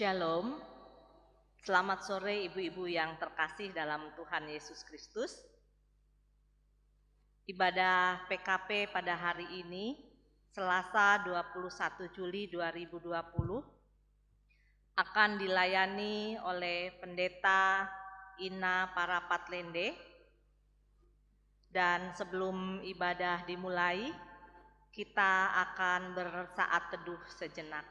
Shalom, selamat sore ibu-ibu yang terkasih dalam Tuhan Yesus Kristus. Ibadah PKP pada hari ini, Selasa 21 Juli 2020, akan dilayani oleh Pendeta Ina Parapatlende. Dan sebelum ibadah dimulai, kita akan bersaat teduh sejenak.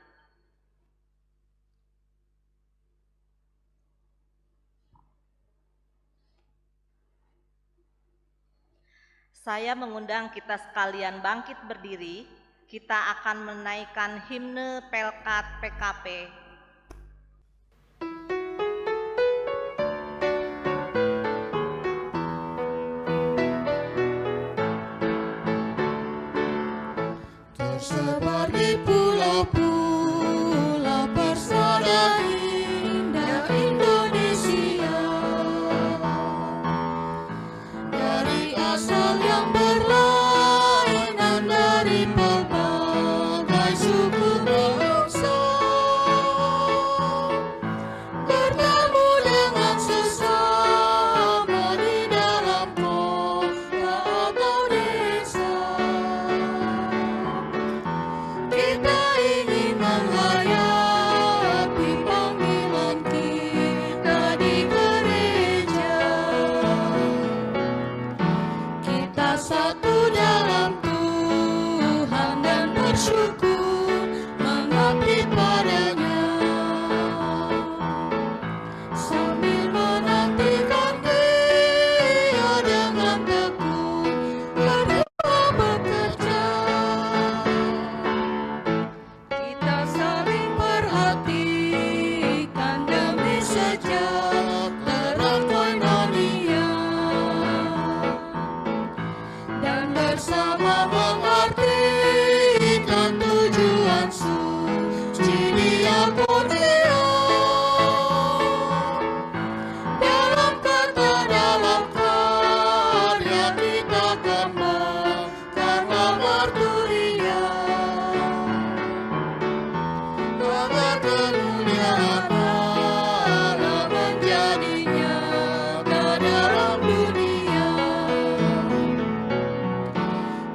Saya mengundang kita sekalian bangkit berdiri, kita akan menaikkan himne Pelkat PKP. Tersebar di pulau-pulau persada indah Indonesia, dari asal yang berlainan, dari berbagai suku bangsa, bertemu dengan sesama di dalam kota atau desa. Kita ingin menghayati panggilan kita di gereja. Kita satu dalam Tuhan dan bersyukur mengabdi padanya, sambil menantikan Dia dengan tekun berdua bekerja. Kita saling perhatikan demi sejahtera koinonia, dan bersama mengartikan tujuan suci diakonia. Dalam kata, dalam karya kita kembangkanlah marturia, agar kemuliaan Allah menjadi nyata dalam dunia.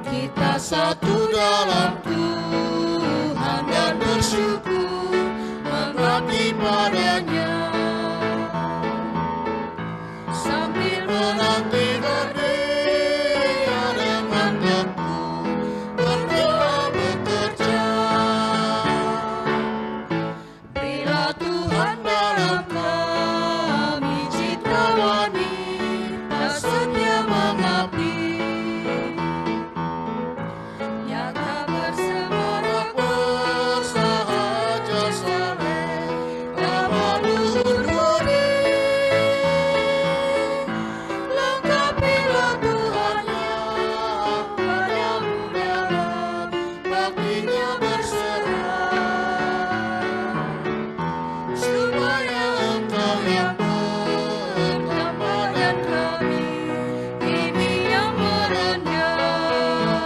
Kita satu dalam Tuhan dan bersyukur mengabdi padanya, sambil menantikan Dia dengan tekun berdua bekerja. Berilah Tuhan dalam kami cipta wanita setia mengabdi, nyata bersemarak bersahaja saleh, ramah luhur budi. Lengkapilah Tuhannya padamu dalam baktinya berserah, supaya Engkau yang pertama dan kami ini yang merendah.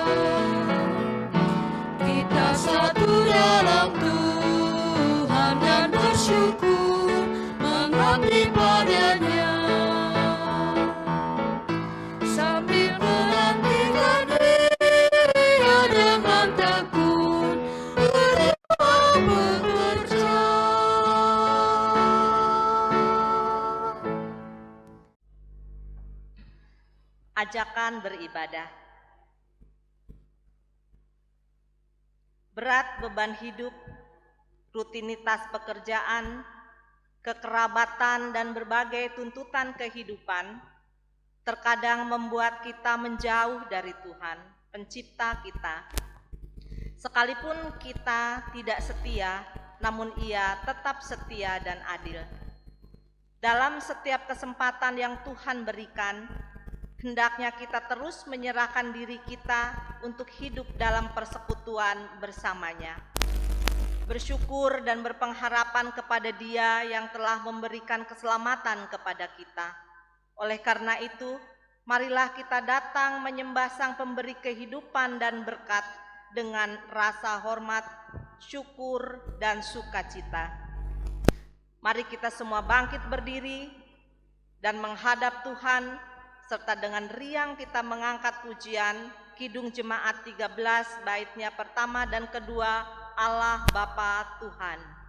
Kita satu dalam Tuhan dan bersyukur mengabdi padanya, sambil menantikan Dia dengan tekun berdua bekerja. Ajakan beribadah. Berat beban hidup, rutinitas pekerjaan, kekerabatan, dan berbagai tuntutan kehidupan terkadang membuat kita menjauh dari Tuhan, Pencipta kita. Sekalipun kita tidak setia, namun Ia tetap setia dan adil. Dalam setiap kesempatan yang Tuhan berikan, hendaknya kita terus menyerahkan diri kita untuk hidup dalam persekutuan bersamanya, bersyukur dan berpengharapan kepada Dia yang telah memberikan keselamatan kepada kita. Oleh karena itu, marilah kita datang menyembah Sang Pemberi kehidupan dan berkat dengan rasa hormat, syukur, dan sukacita. Mari kita semua bangkit berdiri dan menghadap Tuhan, serta dengan riang kita mengangkat pujian Kidung Jemaat 13 baitnya pertama dan kedua, Allah Bapa Tuhan.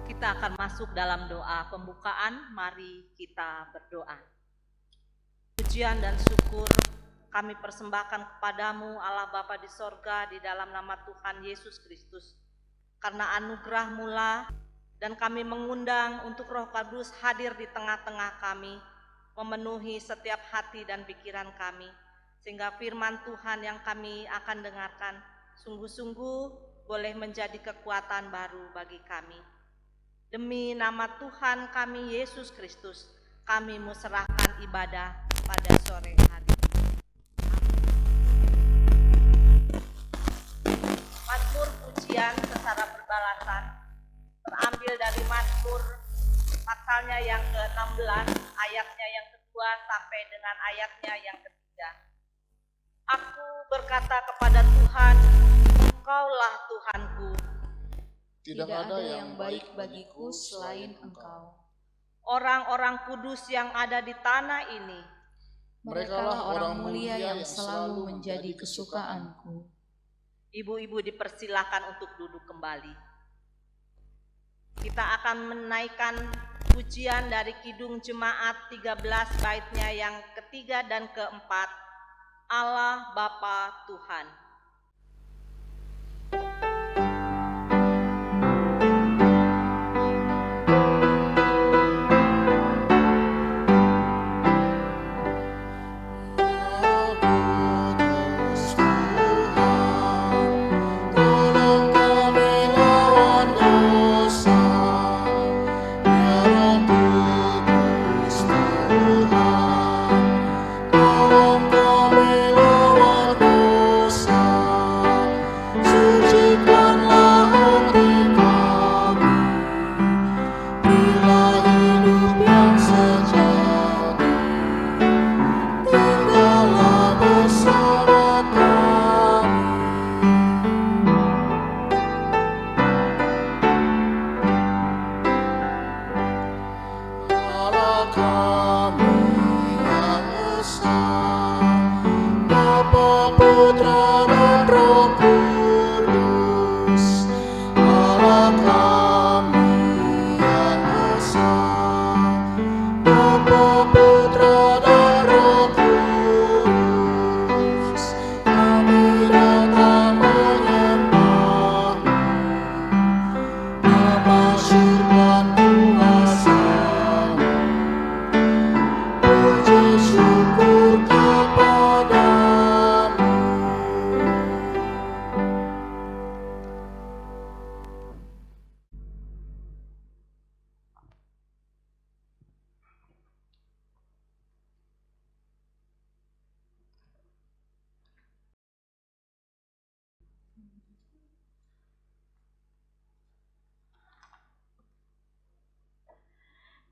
Kita akan masuk dalam doa pembukaan. Mari kita berdoa. Pujian dan syukur kami persembahkan kepadamu Allah Bapa di sorga, di dalam nama Tuhan Yesus Kristus. Karena anugerah-Mu dan kami mengundang untuk Roh Kudus hadir di tengah-tengah kami, memenuhi setiap hati dan pikiran kami, sehingga firman Tuhan yang kami akan dengarkan sungguh-sungguh boleh menjadi kekuatan baru bagi kami. Demi nama Tuhan kami Yesus Kristus, kami mau serahkan ibadah pada sore hari. Mazmur pujian secara berbalasan terambil dari Mazmur pasalnya yang ke-16, ayatnya yang kedua sampai dengan ayatnya yang ketiga. Aku berkata kepada Tuhan, Engkaulah Tuhanku. Tidak ada yang baik bagiku selain Engkau. Orang-orang kudus yang ada di tanah ini, Merekalah orang mulia yang selalu menjadi kesukaanku. Ibu-ibu dipersilahkan untuk duduk kembali. Kita akan menaikkan pujian dari Kidung Jemaat 13 baitnya yang ketiga dan keempat, Allah Bapa Tuhan.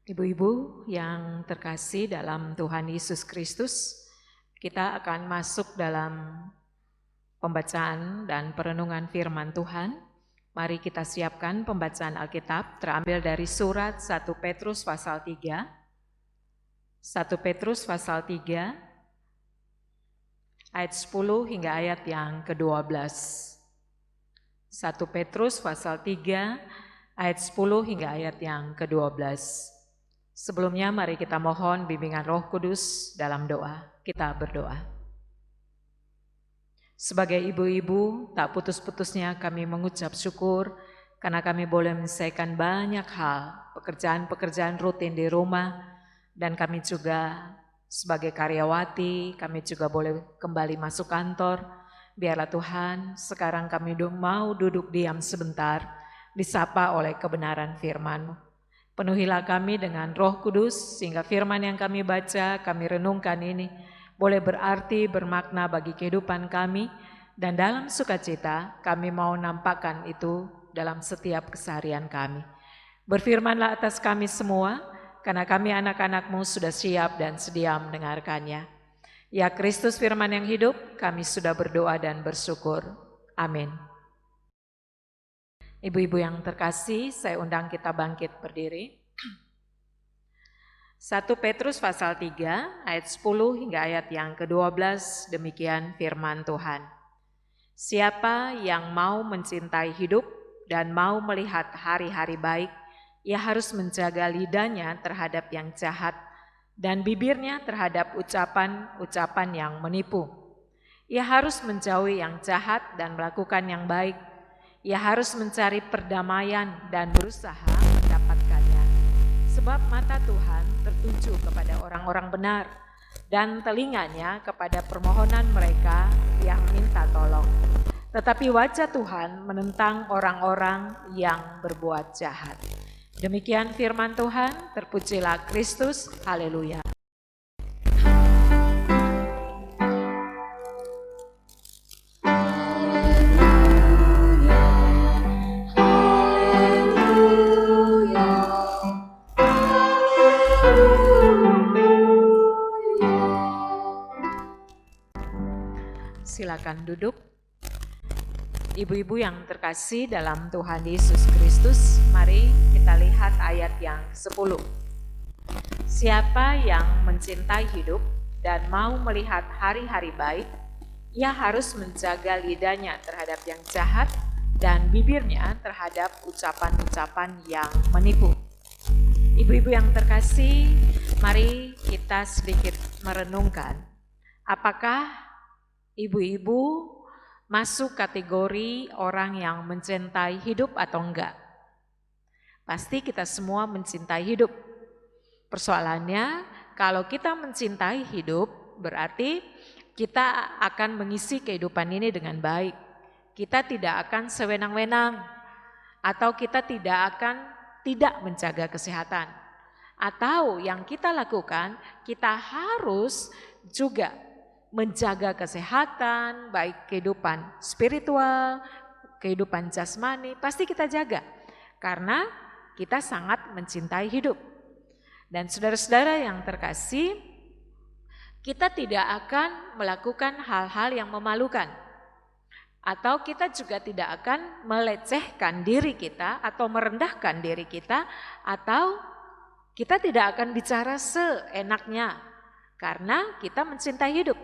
Ibu-ibu yang terkasih dalam Tuhan Yesus Kristus, kita akan masuk dalam pembacaan dan perenungan firman Tuhan. Mari kita siapkan pembacaan Alkitab terambil dari surat 1 Petrus pasal 3. 1 Petrus pasal 3 ayat 10 hingga ayat yang ke-12. 1 Petrus pasal 3 ayat 10 hingga ayat yang ke-12. Sebelumnya mari kita mohon bimbingan Roh Kudus dalam doa. Kita berdoa. Sebagai ibu-ibu, tak putus-putusnya kami mengucap syukur karena kami boleh menyelesaikan banyak hal, pekerjaan-pekerjaan rutin di rumah, dan kami juga sebagai karyawati, kami juga boleh kembali masuk kantor. Biarlah Tuhan, sekarang kami mau duduk diam sebentar, disapa oleh kebenaran firman-Mu. Penuhilah kami dengan Roh Kudus, sehingga firman yang kami baca, kami renungkan ini, boleh berarti, bermakna bagi kehidupan kami, dan dalam sukacita kami mau nampakkan itu dalam setiap keseharian kami. Berfirmanlah atas kami semua, karena kami anak-anak-Mu sudah siap dan sedia mendengarkannya. Ya Kristus firman yang hidup, kami sudah berdoa dan bersyukur. Amin. Ibu-ibu yang terkasih, saya undang kita bangkit berdiri. 1 Petrus pasal 3 ayat 10 hingga ayat yang ke-12, demikian firman Tuhan. Siapa yang mau mencintai hidup dan mau melihat hari-hari baik, ia harus menjaga lidahnya terhadap yang jahat dan bibirnya terhadap ucapan-ucapan yang menipu. Ia harus menjauhi yang jahat dan melakukan yang baik. Ia harus mencari perdamaian dan berusaha mendapatkannya. Sebab mata Tuhan tertuju kepada orang-orang benar dan telinganya kepada permohonan mereka yang minta tolong. Tetapi wajah Tuhan menentang orang-orang yang berbuat jahat. Demikian firman Tuhan, terpujilah Kristus, haleluya. Silakan duduk. Ibu-ibu yang terkasih dalam Tuhan Yesus Kristus, mari kita lihat ayat yang 10. Siapa yang mencintai hidup dan mau melihat hari-hari baik, ia harus menjaga lidahnya terhadap yang jahat dan bibirnya terhadap ucapan-ucapan yang menipu. Ibu-ibu yang terkasih, mari kita sedikit merenungkan, apakah ibu-ibu masuk kategori orang yang mencintai hidup atau enggak? Pasti kita semua mencintai hidup. Persoalannya, kalau kita mencintai hidup, berarti kita akan mengisi kehidupan ini dengan baik. Kita tidak akan sewenang-wenang, atau kita tidak akan tidak menjaga kesehatan. Atau yang kita lakukan, kita harus juga menjaga kesehatan, baik kehidupan spiritual, kehidupan jasmani, pasti kita jaga. Karena kita sangat mencintai hidup. Dan saudara-saudara yang terkasih, kita tidak akan melakukan hal-hal yang memalukan. Atau kita juga tidak akan melecehkan diri kita atau merendahkan diri kita, atau kita tidak akan bicara seenaknya karena kita mencintai hidup.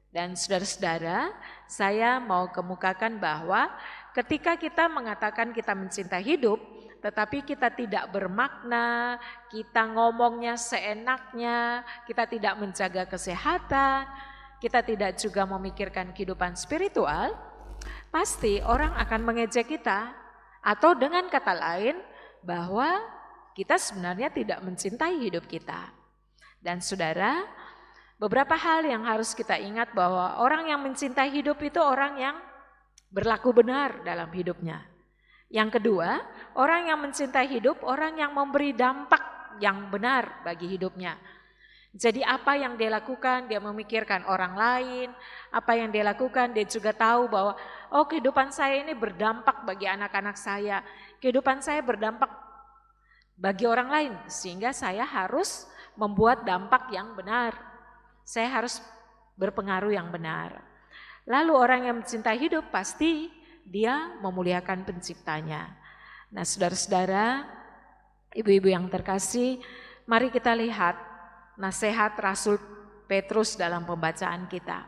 Dan saudara-saudara, saya mau kemukakan bahwa ketika kita mengatakan kita mencintai hidup, tetapi kita tidak bermakna, kita ngomongnya seenaknya, kita tidak menjaga kesehatan, kita tidak juga memikirkan kehidupan spiritual, pasti orang akan mengejek kita. Atau dengan kata lain, bahwa kita sebenarnya tidak mencintai hidup kita. Dan saudara, beberapa hal yang harus kita ingat bahwa orang yang mencintai hidup itu orang yang berlaku benar dalam hidupnya. Yang kedua, orang yang mencintai hidup, orang yang memberi dampak yang benar bagi hidupnya. Jadi apa yang dia lakukan, dia memikirkan orang lain, apa yang dia lakukan, dia juga tahu bahwa oh kehidupan saya ini berdampak bagi anak-anak saya, kehidupan saya berdampak bagi orang lain, sehingga saya harus membuat dampak yang benar. Saya harus berpengaruh yang benar. Lalu orang yang mencintai hidup pasti dia memuliakan penciptanya. Nah, saudara-saudara, ibu-ibu yang terkasih, mari kita lihat nasihat Rasul Petrus dalam pembacaan kita.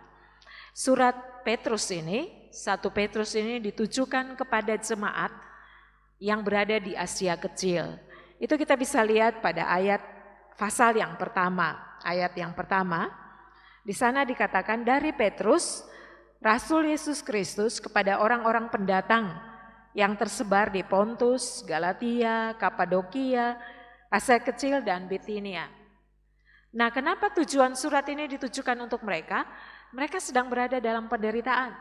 Surat Petrus ini, 1 Petrus ini ditujukan kepada jemaat yang berada di Asia Kecil. Itu kita bisa lihat pada ayat pasal yang pertama. Ayat yang pertama, di sana dikatakan dari Petrus, Rasul Yesus Kristus kepada orang-orang pendatang yang tersebar di Pontus, Galatia, Kapadokia, Asia Kecil dan Bitinia. Nah, kenapa tujuan surat ini ditujukan untuk mereka? Mereka sedang berada dalam penderitaan.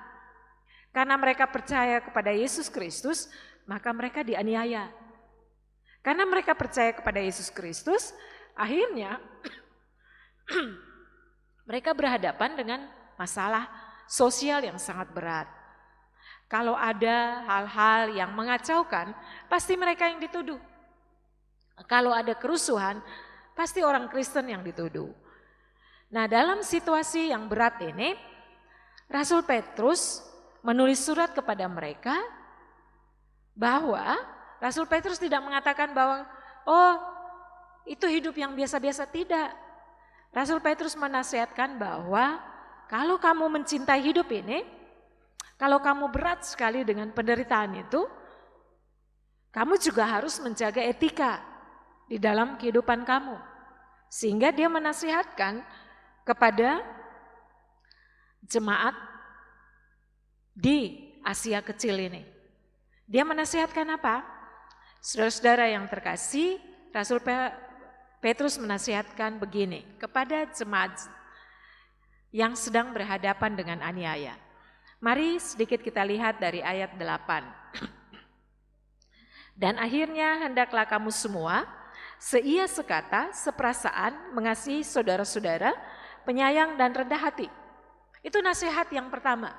Karena mereka percaya kepada Yesus Kristus, maka mereka dianiaya. Karena mereka percaya kepada Yesus Kristus, akhirnya mereka berhadapan dengan masalah sosial yang sangat berat. Kalau ada hal-hal yang mengacaukan, pasti mereka yang dituduh. Kalau ada kerusuhan, pasti orang Kristen yang dituduh. Nah, dalam situasi yang berat ini, Rasul Petrus menulis surat kepada mereka bahwa Rasul Petrus tidak mengatakan bahwa, oh itu hidup yang biasa-biasa, tidak. Rasul Petrus menasihatkan bahwa kalau kamu mencintai hidup ini, kalau kamu berat sekali dengan penderitaan itu, kamu juga harus menjaga etika di dalam kehidupan kamu. Sehingga dia menasihatkan kepada jemaat di Asia Kecil ini. Dia menasihatkan apa? Saudara-saudara yang terkasih, Rasul Petrus menasihatkan begini kepada jemaat yang sedang berhadapan dengan aniaya. Mari sedikit kita lihat dari ayat 8. Dan akhirnya hendaklah kamu semua seia sekata, seperasaan, mengasihi saudara-saudara, penyayang dan rendah hati. Itu nasihat yang pertama.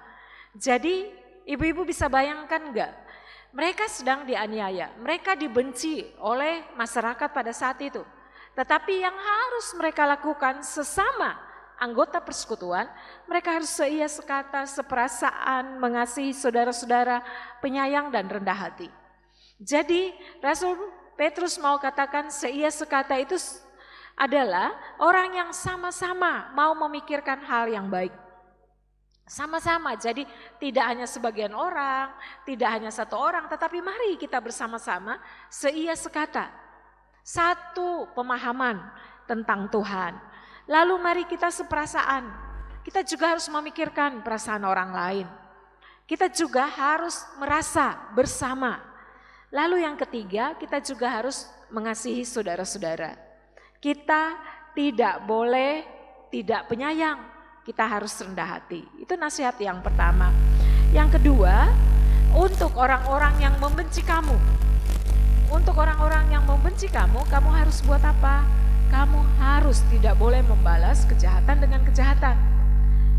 Jadi ibu-ibu bisa bayangkan enggak? Mereka sedang dianiaya, mereka dibenci oleh masyarakat pada saat itu. Tetapi yang harus mereka lakukan sesama anggota persekutuan, mereka harus seia sekata, seperasaan, mengasihi saudara-saudara, penyayang dan rendah hati. Jadi Rasul Petrus mau katakan seia sekata itu adalah orang yang sama-sama mau memikirkan hal yang baik. Sama-sama, jadi tidak hanya sebagian orang, tidak hanya satu orang, tetapi mari kita bersama-sama seia sekata. Satu pemahaman tentang Tuhan. Lalu mari kita seperasaan. Kita juga harus memikirkan perasaan orang lain. Kita juga harus merasa bersama. Lalu yang ketiga, kita juga harus mengasihi saudara-saudara. Kita tidak boleh tidak penyayang. Kita harus rendah hati. Itu nasihat yang pertama. Yang kedua, untuk orang-orang yang membenci kamu. Untuk orang-orang yang membenci kamu, kamu harus buat apa? Kamu harus tidak boleh membalas kejahatan dengan kejahatan.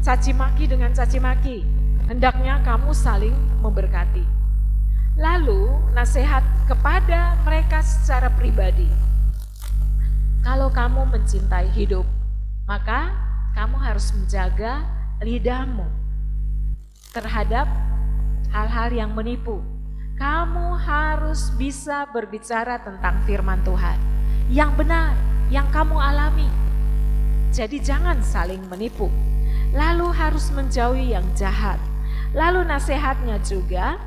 Caci maki dengan caci maki. Hendaknya kamu saling memberkati. Lalu nasihat kepada mereka secara pribadi. Kalau kamu mencintai hidup, maka kamu harus menjaga lidahmu terhadap hal-hal yang menipu. Kamu harus bisa berbicara tentang firman Tuhan yang benar, yang kamu alami. Jadi jangan saling menipu. Lalu harus menjauhi yang jahat. Lalu nasihatnya juga,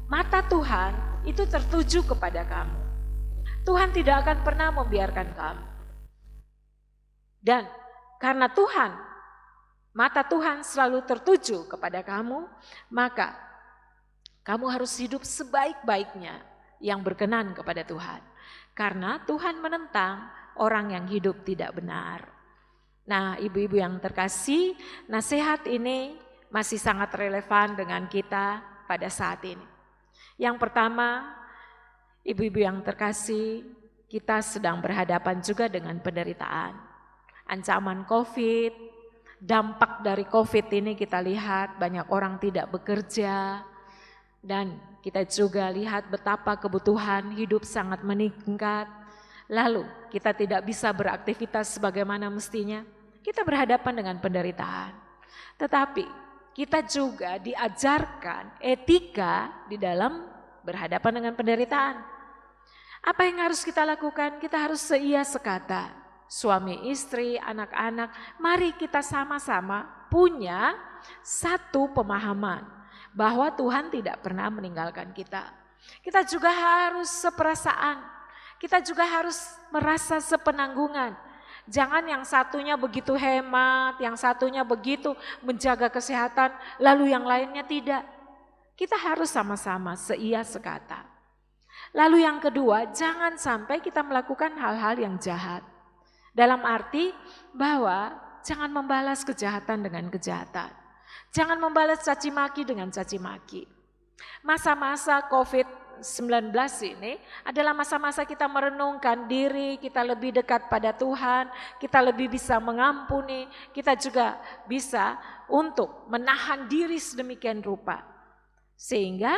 mata Tuhan itu tertuju kepada kamu. Tuhan tidak akan pernah membiarkan kamu. Dan karena mata Tuhan selalu tertuju kepada kamu, maka kamu harus hidup sebaik-baiknya yang berkenan kepada Tuhan. Karena Tuhan menentang orang yang hidup tidak benar. Nah, ibu-ibu yang terkasih, nasihat ini masih sangat relevan dengan kita pada saat ini. Yang pertama, ibu-ibu yang terkasih, kita sedang berhadapan juga dengan penderitaan. Ancaman COVID, dampak dari COVID ini kita lihat banyak orang tidak bekerja. Dan kita juga lihat betapa kebutuhan hidup sangat meningkat. lalu kita tidak bisa beraktivitas sebagaimana mestinya, kita berhadapan dengan penderitaan. Tetapi kita juga diajarkan etika di dalam berhadapan dengan penderitaan. Apa yang harus kita lakukan? Kita harus seia sekata. Suami, istri, anak-anak, mari kita sama-sama punya satu pemahaman bahwa Tuhan tidak pernah meninggalkan kita. Kita juga harus seperasaan, kita juga harus merasa sepenanggungan. Jangan yang satunya begitu hemat, yang satunya begitu menjaga kesehatan, lalu yang lainnya tidak. Kita harus sama-sama seia sekata. Lalu yang kedua, jangan sampai kita melakukan hal-hal yang jahat. Dalam arti bahwa jangan membalas kejahatan dengan kejahatan. Jangan membalas caci maki dengan caci maki. Masa-masa COVID-19 ini adalah masa-masa kita merenungkan diri, kita lebih dekat pada Tuhan, kita lebih bisa mengampuni, kita juga bisa untuk menahan diri sedemikian rupa. Sehingga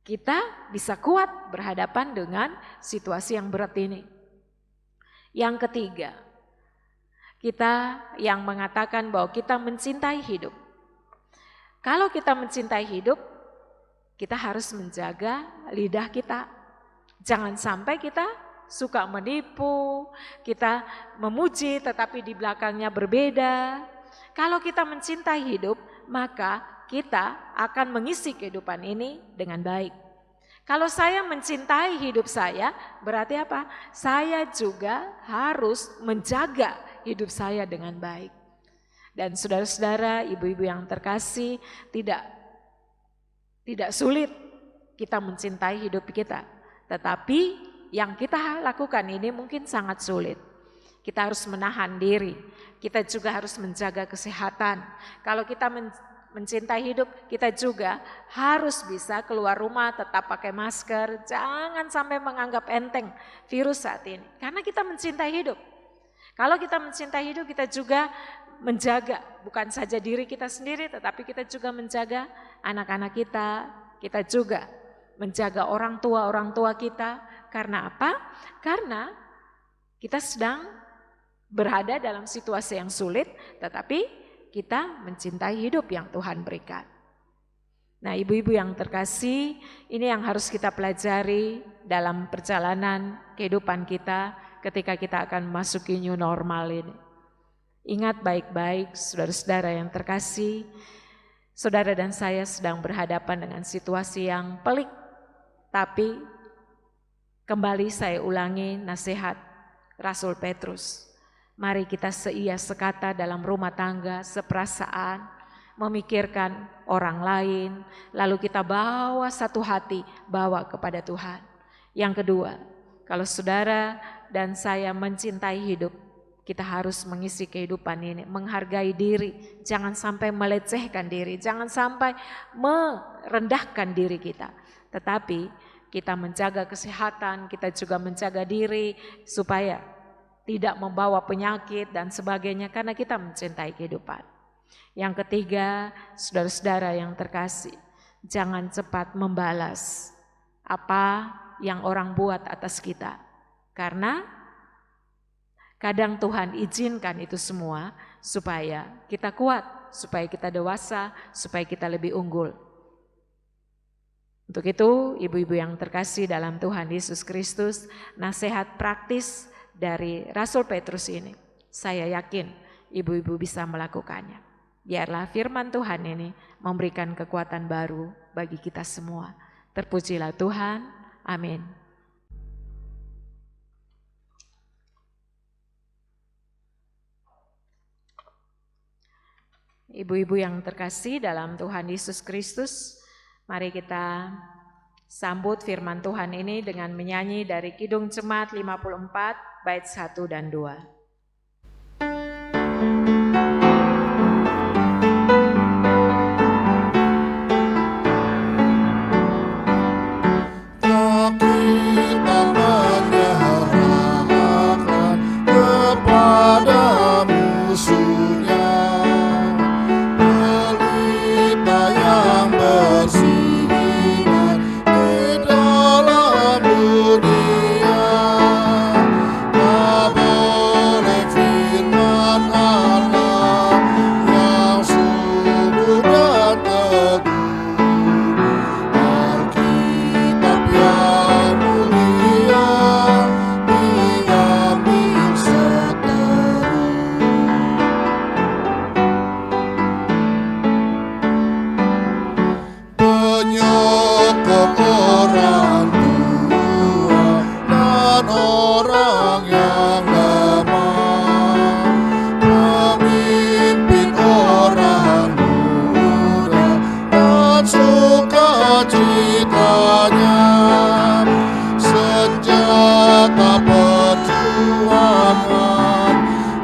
kita bisa kuat berhadapan dengan situasi yang berat ini. Yang ketiga, kita yang mengatakan bahwa kita mencintai hidup. Kalau kita mencintai hidup, kita harus menjaga lidah kita. Jangan sampai kita suka menipu, kita memuji tetapi di belakangnya berbeda. Kalau kita mencintai hidup, maka kita akan mengisi kehidupan ini dengan baik. Kalau saya mencintai hidup saya, berarti apa? Saya juga harus menjaga hidup saya dengan baik. Dan saudara-saudara, ibu-ibu yang terkasih, tidak sulit kita mencintai hidup kita. Tetapi yang kita lakukan ini mungkin sangat sulit. Kita harus menahan diri, kita juga harus menjaga kesehatan. Kalau kita mencintai hidup, kita juga harus bisa keluar rumah tetap pakai masker. Jangan sampai menganggap enteng virus saat ini, karena kita mencintai hidup. Kalau kita mencintai hidup, kita juga menjaga bukan saja diri kita sendiri, tetapi kita juga menjaga anak-anak kita. Kita juga menjaga orang tua kita. Karena apa? Karena kita sedang berada dalam situasi yang sulit, tetapi kita mencintai hidup yang Tuhan berikan. Nah, ibu-ibu yang terkasih, ini yang harus kita pelajari dalam perjalanan kehidupan kita ketika kita akan memasuki new normal ini. Ingat baik-baik, saudara-saudara yang terkasih, saudara dan saya sedang berhadapan dengan situasi yang pelik. Tapi kembali saya ulangi nasihat Rasul Petrus. Mari kita seia sekata dalam rumah tangga, seperasaan, memikirkan orang lain, lalu kita bawa satu hati, bawa kepada Tuhan. Yang kedua, kalau saudara dan saya mencintai hidup, kita harus mengisi kehidupan ini, menghargai diri, jangan sampai melecehkan diri, jangan sampai merendahkan diri kita. Tetapi kita menjaga kesehatan, kita juga menjaga diri supaya tidak membawa penyakit dan sebagainya karena kita mencintai kehidupan. Yang ketiga, saudara-saudara yang terkasih, jangan cepat membalas apa yang orang buat atas kita. Karena kadang Tuhan izinkan itu semua supaya kita kuat, supaya kita dewasa, supaya kita lebih unggul. Untuk itu, ibu-ibu yang terkasih dalam Tuhan Yesus Kristus, nasihat praktis dari Rasul Petrus ini, saya yakin ibu-ibu bisa melakukannya. Biarlah firman Tuhan ini memberikan kekuatan baru bagi kita semua. Terpujilah Tuhan, amin. Ibu-ibu yang terkasih dalam Tuhan Yesus Kristus, mari kita sambut firman Tuhan ini dengan menyanyi dari Kidung Jemaat 54 bait 1 dan 2. Bersinar di dalam dunia. yang lemah, memimpin orang muda dan sukacitanya, senjata perjuangan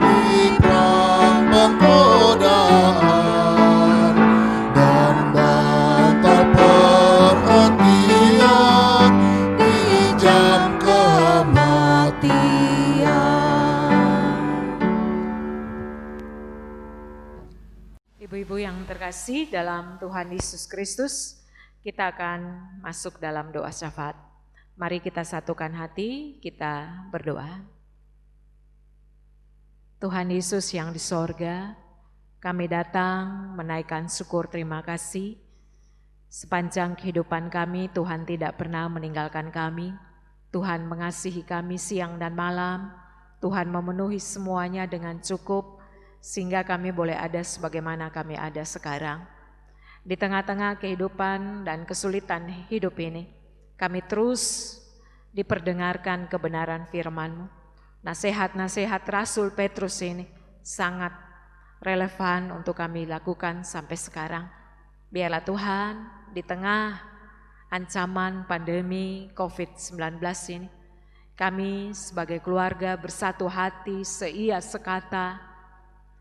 di perang penggodaan, dan bantal perhatian di jam kematian. Ibu-ibu yang terkasih dalam Tuhan Yesus Kristus, kita akan masuk dalam doa syafaat. Mari kita satukan hati, kita berdoa. Tuhan Yesus yang di sorga, kami datang menaikkan syukur terima kasih. Sepanjang kehidupan kami, Tuhan tidak pernah meninggalkan kami. Tuhan mengasihi kami siang dan malam. Tuhan memenuhi semuanya dengan cukup, sehingga kami boleh ada sebagaimana kami ada sekarang. Di tengah-tengah kehidupan dan kesulitan hidup ini, kami terus diperdengarkan kebenaran firman-Mu. Nasihat-nasihat Rasul Petrus ini sangat relevan untuk kami lakukan sampai sekarang. Biarlah Tuhan, di tengah ancaman pandemi COVID-19 ini, kami sebagai keluarga bersatu hati, seia sekata,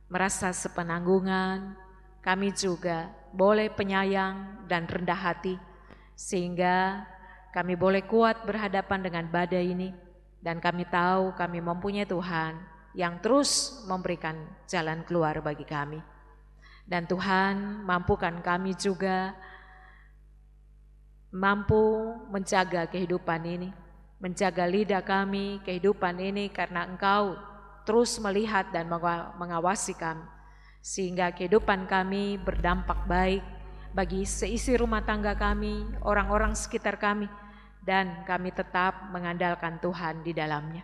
merasa sepenanggungan. Kami juga boleh penyayang dan rendah hati, sehingga kami boleh kuat berhadapan dengan badai ini, dan kami tahu kami mempunyai Tuhan yang terus memberikan jalan keluar bagi kami. Dan Tuhan mampukan kami juga mampu menjaga kehidupan ini, menjaga lidah kami, kehidupan ini, karena Engkau terus melihat dan mengawasi kami, sehingga kehidupan kami berdampak baik bagi seisi rumah tangga kami, orang-orang sekitar kami, dan kami tetap mengandalkan Tuhan di dalamnya.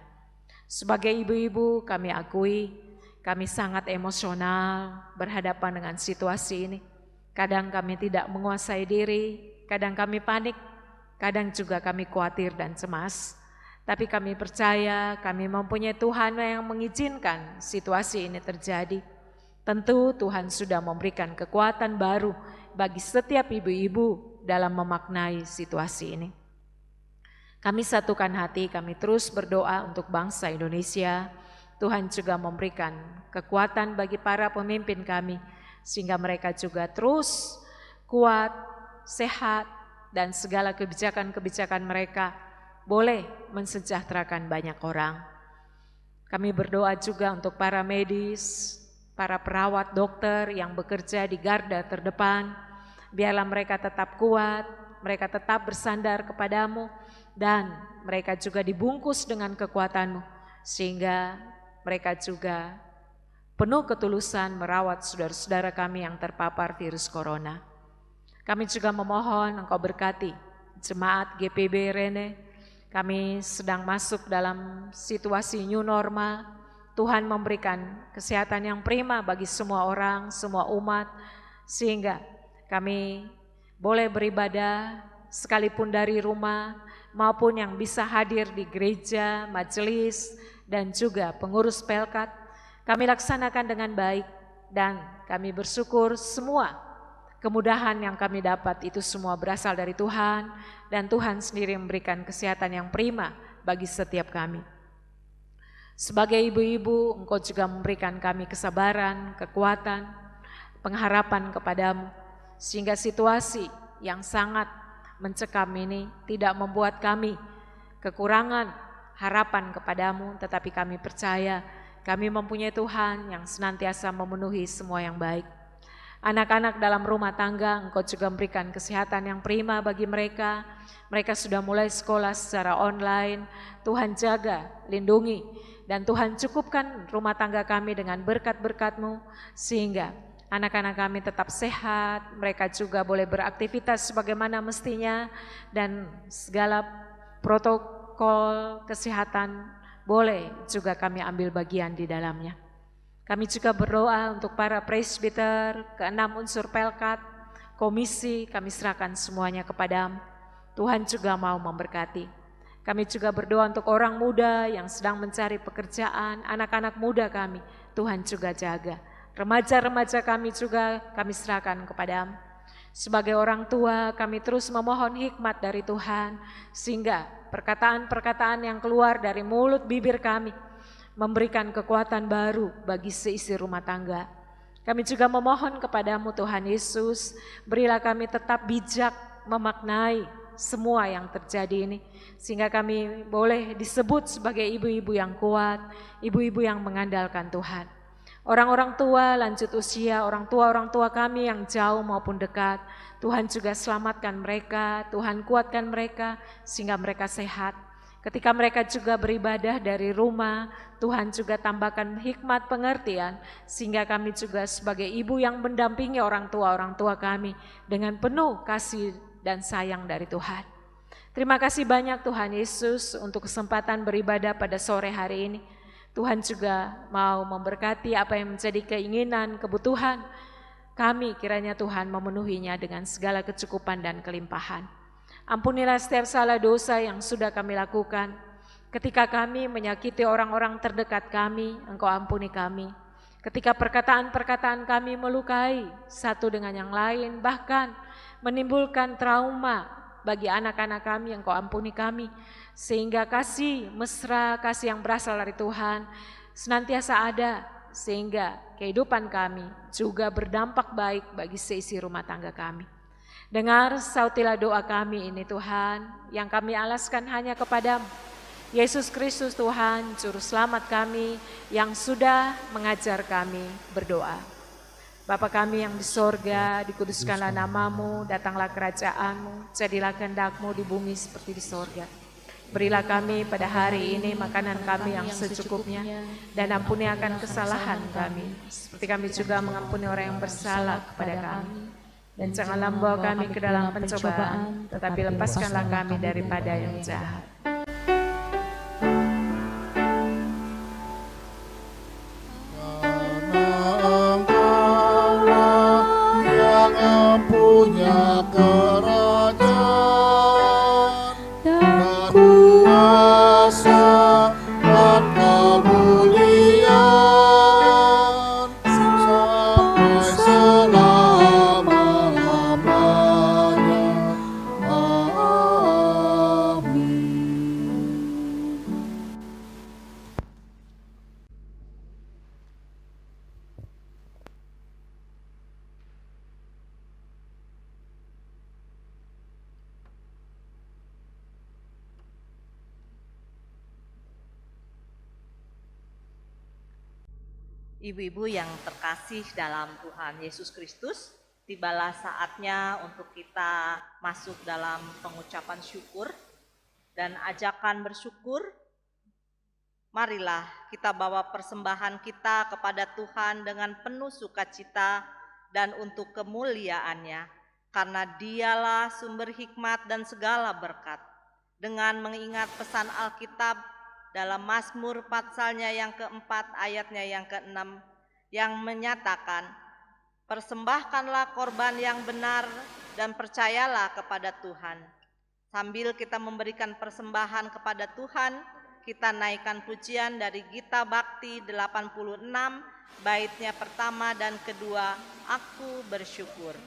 Sebagai ibu-ibu, kami akui kami sangat emosional berhadapan dengan situasi ini. Kadang kami tidak menguasai diri, kadang kami panik, kadang juga kami khawatir dan cemas. Tapi kami percaya kami mempunyai Tuhan yang mengizinkan situasi ini terjadi. Tentu Tuhan sudah memberikan kekuatan baru bagi setiap ibu-ibu dalam memaknai situasi ini. Kami satukan hati, kami terus berdoa untuk bangsa Indonesia. Tuhan juga memberikan kekuatan bagi para pemimpin kami, sehingga mereka juga terus kuat, sehat, dan segala kebijakan-kebijakan mereka boleh mensejahterakan banyak orang. Kami berdoa juga untuk para medis, para perawat, dokter yang bekerja di garda terdepan. Biarlah mereka tetap kuat, mereka tetap bersandar kepadamu, dan mereka juga dibungkus dengan kekuatan-Mu, sehingga mereka juga penuh ketulusan merawat saudara-saudara kami yang terpapar virus corona. Kami juga memohon Engkau berkati jemaat GPB Rene. Kami sedang masuk dalam situasi new normal. Tuhan memberikan kesehatan yang prima bagi semua orang, semua umat, sehingga kami boleh beribadah sekalipun dari rumah, maupun yang bisa hadir di gereja, majelis, dan juga pengurus Pelkat. Kami laksanakan dengan baik, dan kami bersyukur semua kemudahan yang kami dapat itu semua berasal dari Tuhan, dan Tuhan sendiri memberikan kesehatan yang prima bagi setiap kami. Sebagai ibu-ibu, Engkau juga memberikan kami kesabaran, kekuatan, pengharapan kepadamu, sehingga situasi yang sangat mencekam ini tidak membuat kami kekurangan harapan kepadamu, tetapi kami percaya kami mempunyai Tuhan yang senantiasa memenuhi semua yang baik. Anak-anak dalam rumah tangga, Engkau juga memberikan kesehatan yang prima bagi mereka. Mereka sudah mulai sekolah secara online. Tuhan jaga, lindungi, dan Tuhan cukupkan rumah tangga kami dengan berkat-berkat-Mu, sehingga anak-anak kami tetap sehat, mereka juga boleh beraktivitas sebagaimana mestinya, dan segala protokol kesehatan boleh juga kami ambil bagian di dalamnya. Kami juga berdoa untuk para presbiter, ke-6 unsur Pelkat, komisi, kami serahkan semuanya kepadamu. Tuhan juga mau memberkati. Kami juga berdoa untuk orang muda yang sedang mencari pekerjaan, anak-anak muda kami, Tuhan juga jaga. Remaja-remaja kami juga kami serahkan kepadamu. Sebagai orang tua, kami terus memohon hikmat dari Tuhan, sehingga perkataan-perkataan yang keluar dari mulut bibir kami memberikan kekuatan baru bagi seisi rumah tangga. Kami juga memohon kepadamu Tuhan Yesus, berilah kami tetap bijak memaknai semua yang terjadi ini, sehingga kami boleh disebut sebagai ibu-ibu yang kuat, ibu-ibu yang mengandalkan Tuhan. Orang-orang tua lanjut usia, orang tua kami yang jauh maupun dekat, Tuhan juga selamatkan mereka, Tuhan kuatkan mereka sehingga mereka sehat. Ketika mereka juga beribadah dari rumah, Tuhan juga tambahkan hikmat pengertian, sehingga kami juga sebagai ibu yang mendampingi orang tua kami dengan penuh kasih dan sayang dari Tuhan. Terima kasih banyak Tuhan Yesus untuk kesempatan beribadah pada sore hari ini. Tuhan juga mau memberkati apa yang menjadi keinginan, kebutuhan kami, kiranya Tuhan memenuhinya dengan segala kecukupan dan kelimpahan. Ampunilah setiap salah dosa yang sudah kami lakukan. Ketika kami menyakiti orang-orang terdekat kami, Engkau ampuni kami. Ketika perkataan-perkataan kami melukai satu dengan yang lain, bahkan menimbulkan trauma bagi anak-anak kami, Engkau ampuni kami. Sehingga kasih mesra, kasih yang berasal dari Tuhan senantiasa ada, sehingga kehidupan kami juga berdampak baik bagi seisi rumah tangga kami. Dengar sautilah doa kami ini Tuhan, yang kami alaskan hanya kepadamu. Yesus Kristus Tuhan, Juru Selamat kami yang sudah mengajar kami berdoa. Bapa kami yang di sorga, dikuduskanlah namamu, datanglah kerajaanmu, jadilah kehendak-mu di bumi seperti di sorga. Berilah kami pada hari ini makanan kami yang secukupnya, dan ampuni akan kesalahan kami, seperti kami juga mengampuni orang yang bersalah kepada kami. Dan janganlah membawa kami ke dalam pencobaan, tetapi lepaskanlah kami daripada yang jahat. Punya kerajaan dan kuasa dan kemuliaan sampai selama-lamanya. Amin. Ibu-ibu yang terkasih dalam Tuhan Yesus Kristus, tibalah saatnya untuk kita masuk dalam pengucapan syukur dan ajakan bersyukur. Marilah kita bawa persembahan kita kepada Tuhan dengan penuh sukacita dan untuk kemuliaan-Nya, karena Dialah sumber hikmat dan segala berkat. Dengan mengingat pesan Alkitab dalam Mazmur pasalnya yang keempat ayatnya yang keenam yang menyatakan, persembahkanlah korban yang benar dan percayalah kepada Tuhan. Sambil kita memberikan persembahan kepada Tuhan, kita naikkan pujian dari Gita Bakti 86 baitnya pertama dan kedua, Aku Bersyukur.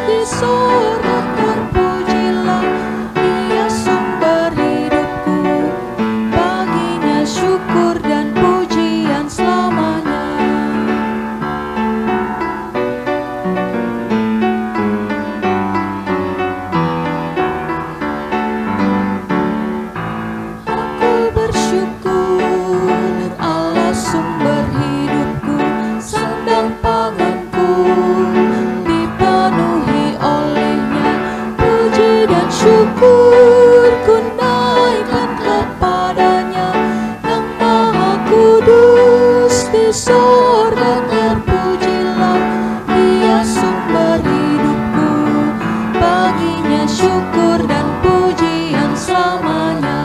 Di sorga surga, terpujilah Dia sumber hidupku. Baginya syukur dan pujian selamanya.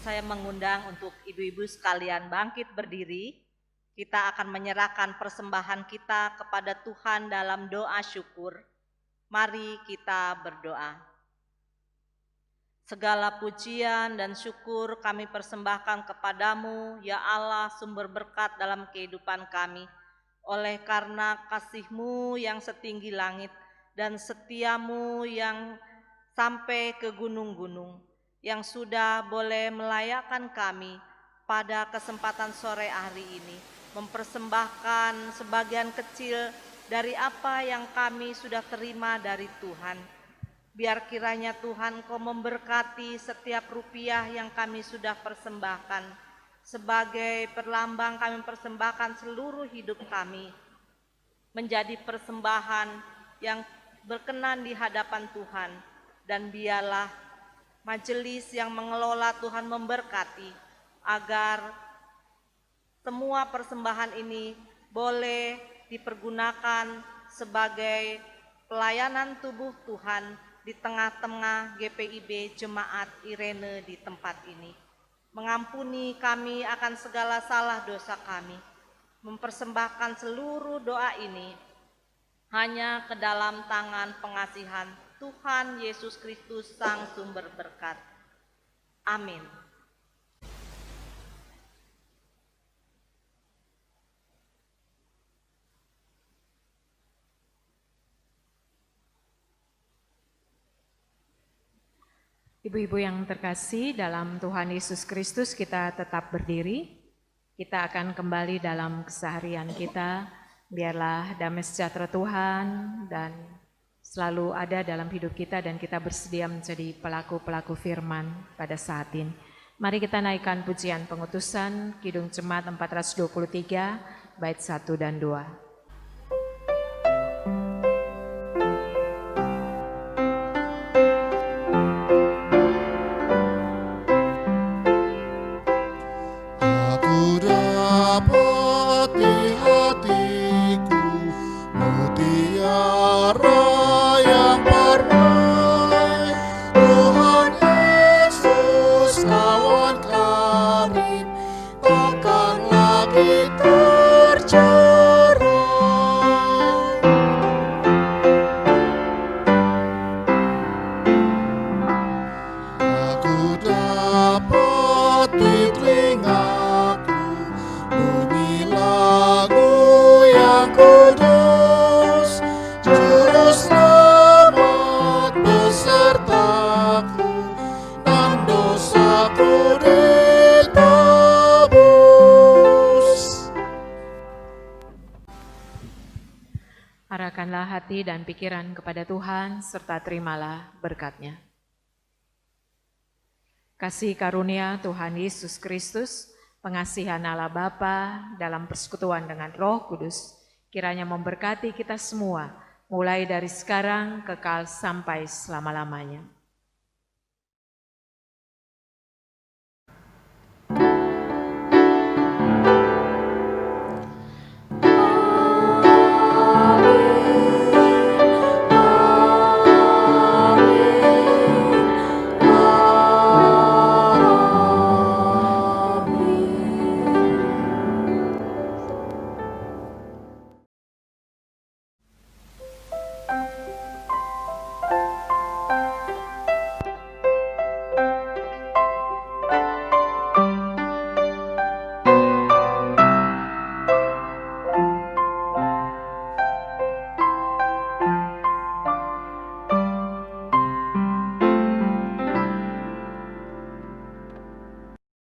Saya mengundang untuk ibu-ibu sekalian bangkit berdiri. Kita akan menyerahkan persembahan kita kepada Tuhan dalam doa syukur. Mari kita berdoa. Segala pujian dan syukur kami persembahkan kepadamu, ya Allah, sumber berkat dalam kehidupan kami. Oleh karena kasih-Mu yang setinggi langit dan setia-Mu yang sampai ke gunung-gunung, yang sudah boleh melayakkan kami pada kesempatan sore hari ini, mempersembahkan sebagian kecil dari apa yang kami sudah terima dari Tuhan. Biar kiranya Tuhan Kau memberkati setiap rupiah yang kami sudah persembahkan. Sebagai perlambang kami persembahkan seluruh hidup kami menjadi persembahan yang berkenan di hadapan Tuhan. Dan biarlah majelis yang mengelola Tuhan memberkati agar semua persembahan ini boleh dipergunakan sebagai pelayanan tubuh Tuhan di tengah-tengah GPIB Jemaat Irene di tempat ini. Mengampuni kami akan segala salah dosa kami. Mempersembahkan seluruh doa ini hanya ke dalam tangan pengasihan Tuhan Yesus Kristus Sang Sumber Berkat. Amin. Ibu-ibu yang terkasih dalam Tuhan Yesus Kristus, kita tetap berdiri. Kita akan kembali dalam keseharian kita. Biarlah damai sejahtera Tuhan dan selalu ada dalam hidup kita, dan kita bersedia menjadi pelaku-pelaku firman pada saat ini. Mari kita naikkan pujian pengutusan Kidung Jemaat 423 bait 1 dan 2. Arahkanlah hati dan pikiran kepada Tuhan, serta terimalah berkat-Nya. Kasih karunia Tuhan Yesus Kristus, pengasihan Allah Bapa dalam persekutuan dengan Roh Kudus, kiranya memberkati kita semua, mulai dari sekarang kekal sampai selama-lamanya.